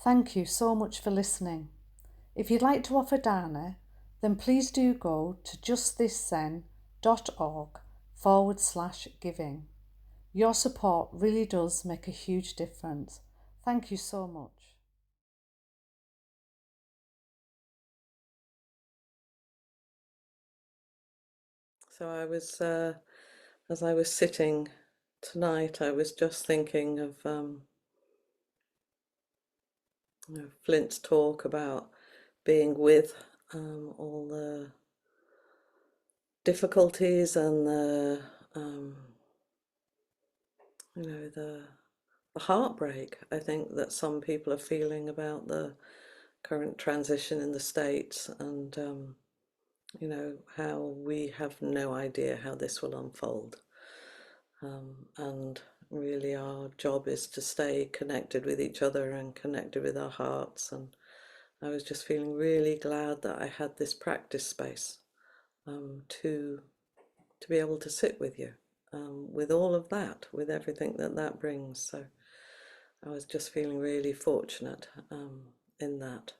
Thank you so much for listening. If you'd like to offer dana, then please do go to justthiszen.org/giving. Your support really does make a huge difference. Thank you so much. So as I was sitting tonight, I was just thinking of Flint's talk about being with all the difficulties and the heartbreak, I think, that some people are feeling about the current transition in the States, and how we have no idea how this will unfold. And really our job is to stay connected with each other and connected with our hearts. And I was just feeling really glad that I had this practice space to be able to sit with you, with all of that, with everything that that brings. So I was just feeling really fortunate in that.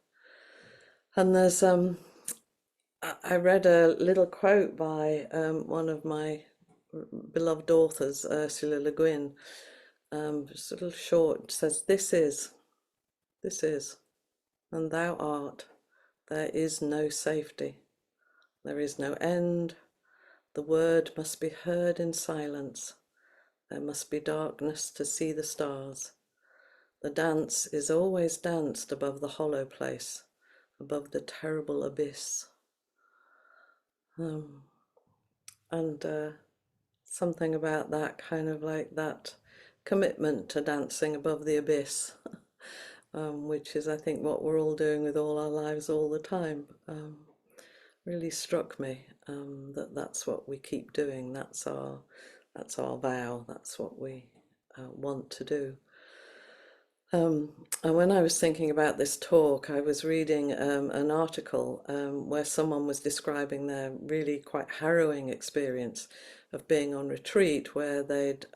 And there's I read a little quote by one of my beloved authors, Ursula Le Guin. Just a little short, says, this is, and thou art, there is no safety, there is no end, the word must be heard in silence, there must be darkness to see the stars. The dance is always danced above the hollow place, above the terrible abyss. And something about that, kind of like that commitment to dancing above the abyss, which is, I think, what we're all doing with all our lives all the time, really struck me, that that's what we keep doing. That's our vow. That's what we want to do. And when I was thinking about this talk, I was reading an article where someone was describing their really quite harrowing experience of being on retreat, where they'd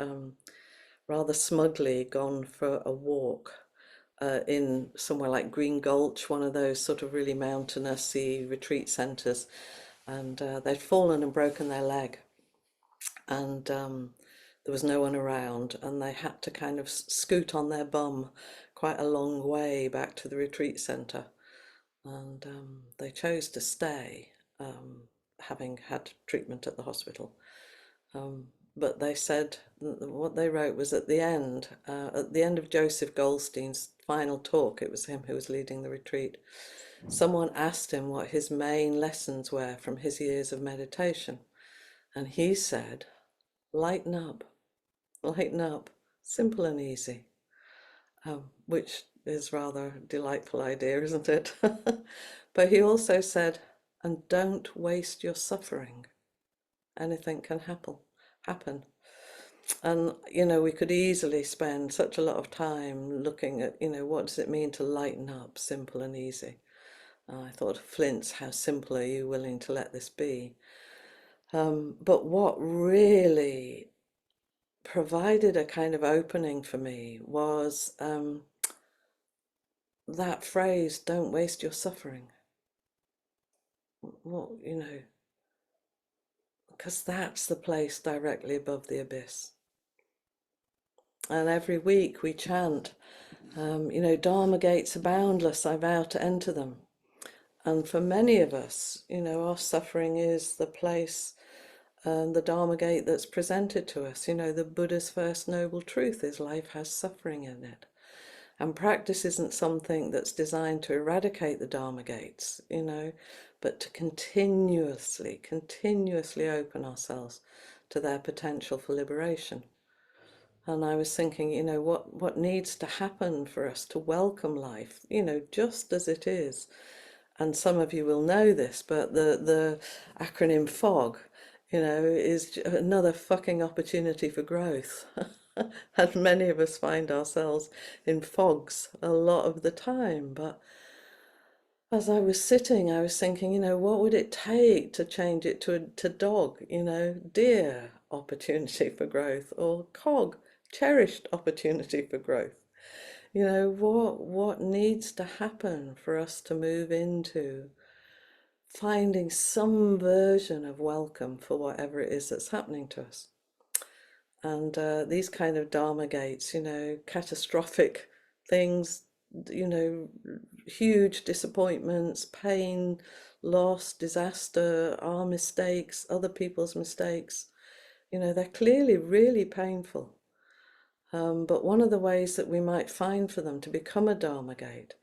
rather smugly gone for a walk in somewhere like Green Gulch, one of those sort of really mountainousy retreat centres, and they'd fallen and broken their leg, and there was no one around, and they had to kind of scoot on their bum quite a long way back to the retreat centre, and they chose to stay, having had treatment at the hospital. But they said, what they wrote was at the end of Joseph Goldstein's final talk, it was him who was leading the retreat, someone asked him what his main lessons were from his years of meditation. And he said, lighten up, simple and easy, which is rather a delightful idea, isn't it? But he also said, and don't waste your suffering. Anything can happen. And, we could easily spend such a lot of time looking at, what does it mean to lighten up, simple and easy. I thought of Flint's, how simple are you willing to let this be? But what really provided a kind of opening for me was that phrase, don't waste your suffering. Well, because that's the place directly above the abyss. And every week we chant, Dharma gates are boundless, I vow to enter them. And for many of us, our suffering is the place, the Dharma gate that's presented to us. The Buddha's first noble truth is life has suffering in it. And practice isn't something that's designed to eradicate the Dharma gates, but to continuously open ourselves to their potential for liberation. And I was thinking, what needs to happen for us to welcome life, just as it is. And some of you will know this, but the acronym FOG, is another fucking opportunity for growth. And many of us find ourselves in fogs a lot of the time. But as I was sitting, I was thinking, what would it take to change it to dog, dear, opportunity for growth, or cog, cherished opportunity for growth. You know, what needs to happen for us to move into finding some version of welcome for whatever it is that's happening to us. And these kind of dharma gates, you know, catastrophic things, you know, huge disappointments, pain, loss, disaster, our mistakes, other people's mistakes, you know, they're clearly really painful. But one of the ways that we might find for them to become a dharma gate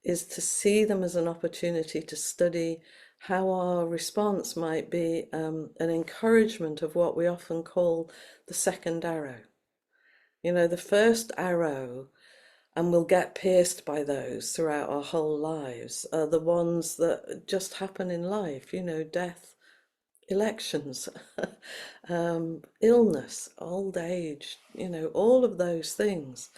is to see them as an opportunity to study how our response might be an encouragement of what we often call the second arrow. You know, the first arrow, and we'll get pierced by those throughout our whole lives, are the ones that just happen in life, you know, death, elections, illness, old age, you know, all of those things.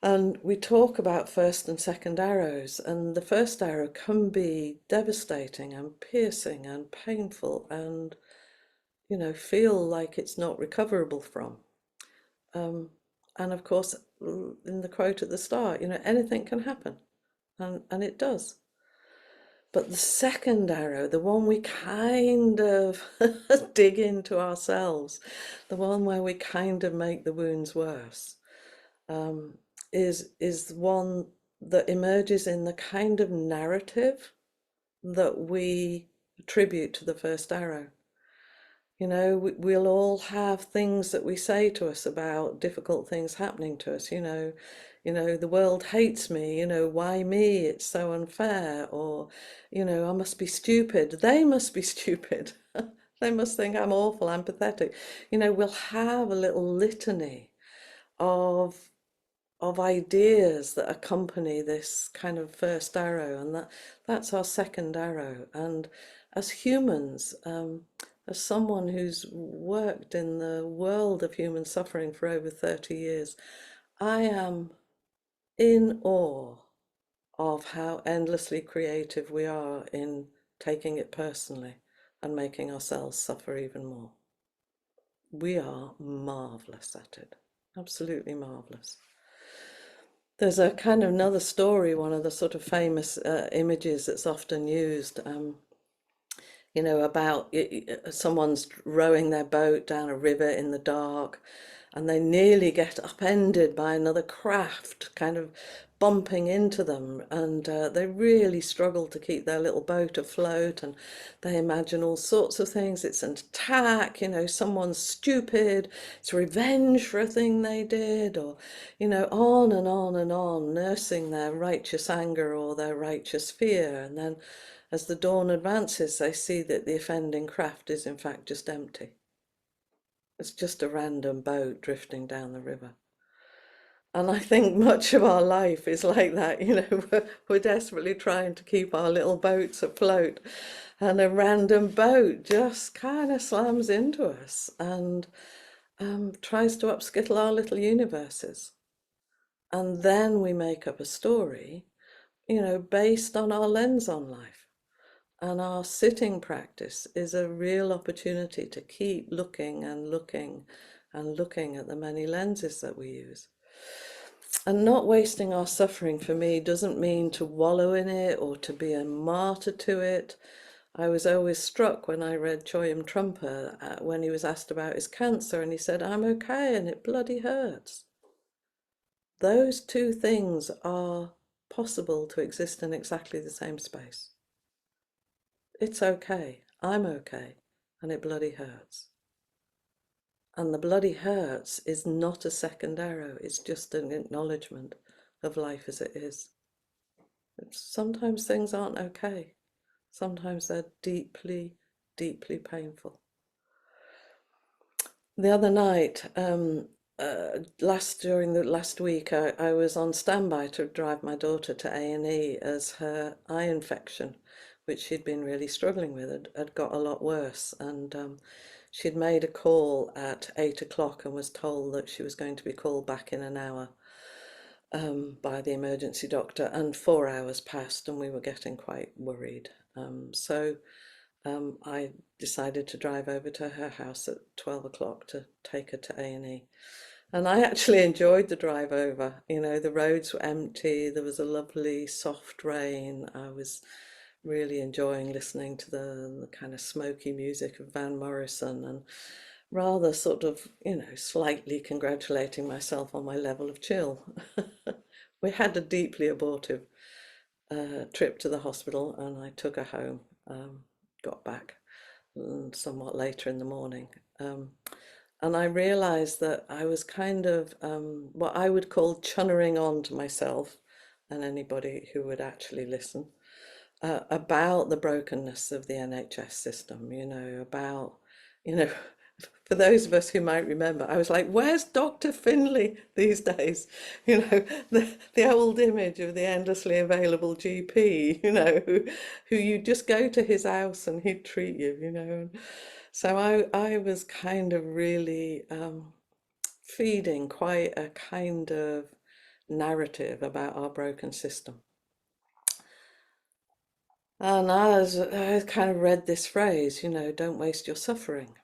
And we talk about first and second arrows, and the first arrow can be devastating and piercing and painful and, you know, feel like it's not recoverable from. Um, and of course, in the quote at the start, you know, anything can happen, and it does. But the second arrow, the one we kind of dig into ourselves, the one where we kind of make the wounds worse, um, is one that emerges in the kind of narrative that we attribute to the first arrow. You know, we'll all have things that we say to us about difficult things happening to us. You know, the world hates me. You know, why me? It's so unfair. Or, you know, I must be stupid. They must be stupid. They must think I'm awful. I'm pathetic. You know, we'll have a little litany of ideas that accompany this kind of first arrow, and that's our second arrow. And as humans, as someone who's worked in the world of human suffering for over 30 years, I am in awe of how endlessly creative we are in taking it personally and making ourselves suffer even more. We are marvelous at it, absolutely marvelous. There's a kind of another story, one of the sort of famous images that's often used, you know, about someone's rowing their boat down a river in the dark, and they nearly get upended by another craft kind of bumping into them, and they really struggle to keep their little boat afloat, and they imagine all sorts of things. It's an attack, you know, someone's stupid, it's revenge for a thing they did, or, you know, on and on and on, nursing their righteous anger or their righteous fear. And then as the dawn advances, they see that the offending craft is in fact just empty. It's just a random boat drifting down the river. And I think much of our life is like that, you know, we're desperately trying to keep our little boats afloat, and a random boat just kind of slams into us and tries to upskittle our little universes. And then we make up a story, you know, based on our lens on life. And our sitting practice is a real opportunity to keep looking and looking and looking at the many lenses that we use. And not wasting our suffering, for me, doesn't mean to wallow in it or to be a martyr to it. I was always struck when I read Choyam Trungpa when he was asked about his cancer, and he said, "I'm okay and it bloody hurts." Those two things are possible to exist in exactly the same space. It's okay, I'm okay, and it bloody hurts. And the bloody hurts is not a second arrow, it's just an acknowledgement of life as it is. Sometimes things aren't okay. Sometimes they're deeply, deeply painful. The other night, during the last week, I was on standby to drive my daughter to A&E as her eye infection, which she'd been really struggling with, had got a lot worse. And she'd made a call at 8 o'clock and was told that she was going to be called back in an hour by the emergency doctor. And 4 hours passed and we were getting quite worried. So I decided to drive over to her house at 12 o'clock to take her to A&E. And I actually enjoyed the drive over. You know, the roads were empty, there was a lovely soft rain. I was really enjoying listening to the kind of smoky music of Van Morrison and rather sort of, slightly congratulating myself on my level of chill. We had a deeply abortive trip to the hospital and I took her home, got back somewhat later in the morning. And I realized that I was kind of what I would call chunnering on to myself and anybody who would actually listen about the brokenness of the NHS system, about, you know, for those of us who might remember, I was like, where's Dr. Finlay these days? The old image of the endlessly available GP, who you just go to his house and he'd treat you. So I was kind of really feeding quite a kind of narrative about our broken system. And I kind of read this phrase, don't waste your suffering.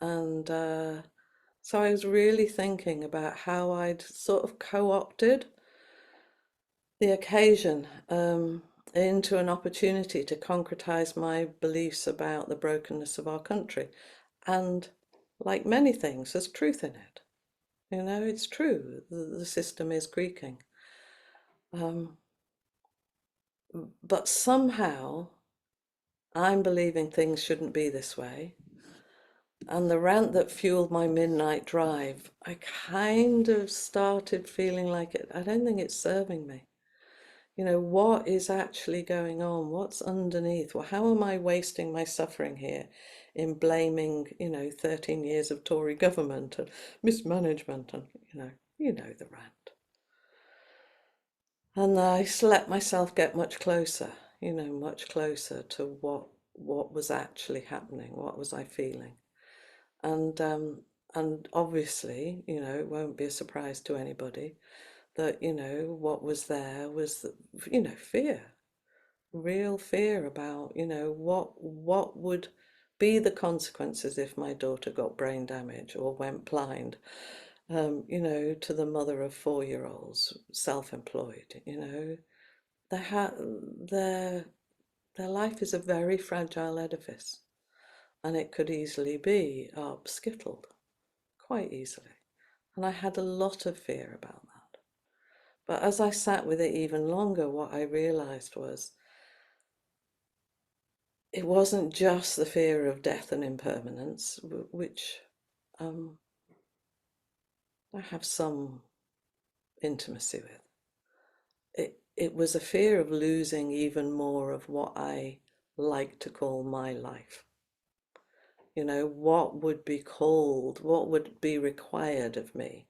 And so I was really thinking about how I'd sort of co-opted the occasion into an opportunity to concretize my beliefs about the brokenness of our country. And like many things, there's truth in it. It's true. The system is creaking. But somehow I'm believing things shouldn't be this way. And the rant that fueled my midnight drive, I kind of started feeling like I don't think it's serving me. What is actually going on? What's underneath? Well, how am I wasting my suffering here in blaming, 13 years of Tory government and mismanagement and, the rant. And I let myself get much closer, much closer to what was actually happening, what was I feeling. And obviously, it won't be a surprise to anybody that, what was there was, fear, real fear about, what would be the consequences if my daughter got brain damage or went blind, to the mother of 4-year-olds, self-employed, their life is a very fragile edifice and it could easily be skittled, quite easily. And I had a lot of fear about that. But as I sat with it even longer, what I realized was it wasn't just the fear of death and impermanence, which I have some intimacy with. It was a fear of losing even more of what I like to call my life. What would be called, what would be required of me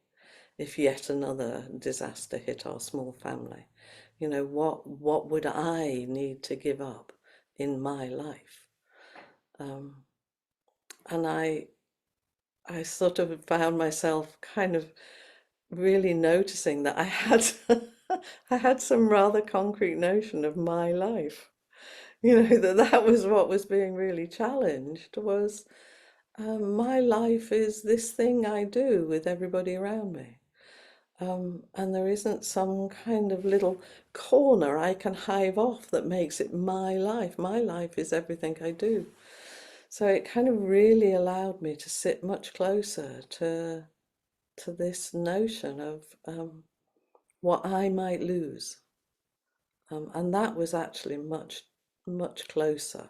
if yet another disaster hit our small family? What would I need to give up in my life? And I sort of found myself kind of really noticing that I had I had some rather concrete notion of my life. That was what was being really challenged was my life is this thing I do with everybody around me. And there isn't some kind of little corner I can hive off that makes it my life. My life is everything I do. So it kind of really allowed me to sit much closer to this notion of what I might lose. And that was actually much, much closer,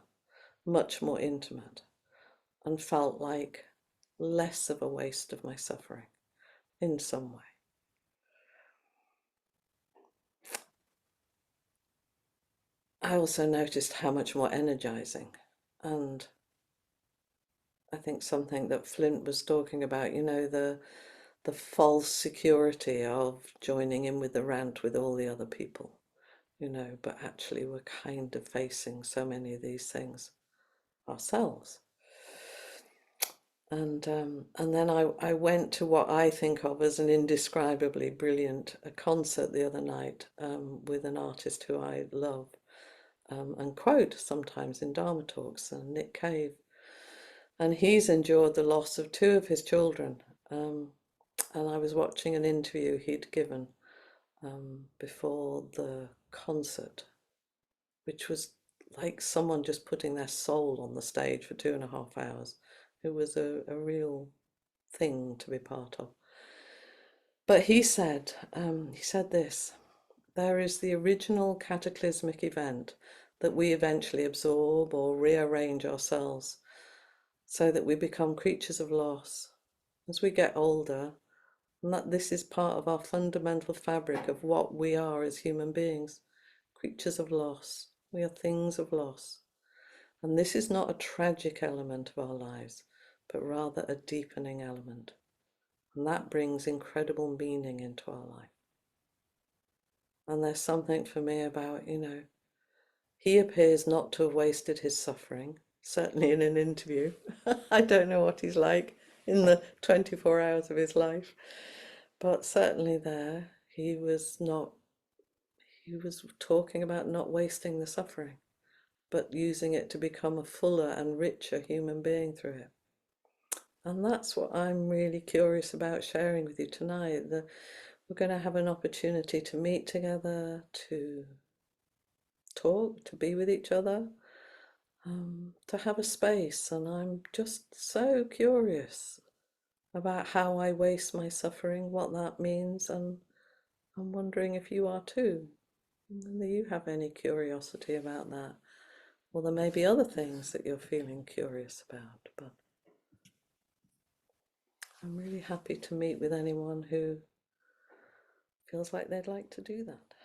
much more intimate, and felt like less of a waste of my suffering in some way. I also noticed how much more energizing, and I think something that Flint was talking about, the false security of joining in with the rant with all the other people, but actually we're kind of facing so many of these things ourselves. And then I went to what I think of as an indescribably brilliant concert the other night with an artist who I love and quote sometimes in Dharma talks, Nick Cave. And he's endured the loss of 2 of his children and I was watching an interview he'd given before the concert, which was like someone just putting their soul on the stage for 2.5 hours. It was a real thing to be part of. But he said this: there is the original cataclysmic event that we eventually absorb or rearrange ourselves so that we become creatures of loss as we get older, and that this is part of our fundamental fabric of what we are as human beings, creatures of loss. We are things of loss. And this is not a tragic element of our lives, but rather a deepening element. And that brings incredible meaning into our life. And there's something for me about, he appears not to have wasted his suffering, certainly in an interview. I don't know what he's like in the 24 hours of his life, but certainly there he was talking about not wasting the suffering, but using it to become a fuller and richer human being through it. And that's what I'm really curious about sharing with you tonight. We're going to have an opportunity to meet together, to talk, to be with each other, to have a space. And I'm just so curious about how I waste my suffering, what that means, and I'm wondering if you are too. Whether you have any curiosity about that, or there may be other things that you're feeling curious about. But I'm really happy to meet with anyone who feels like they'd like to do that.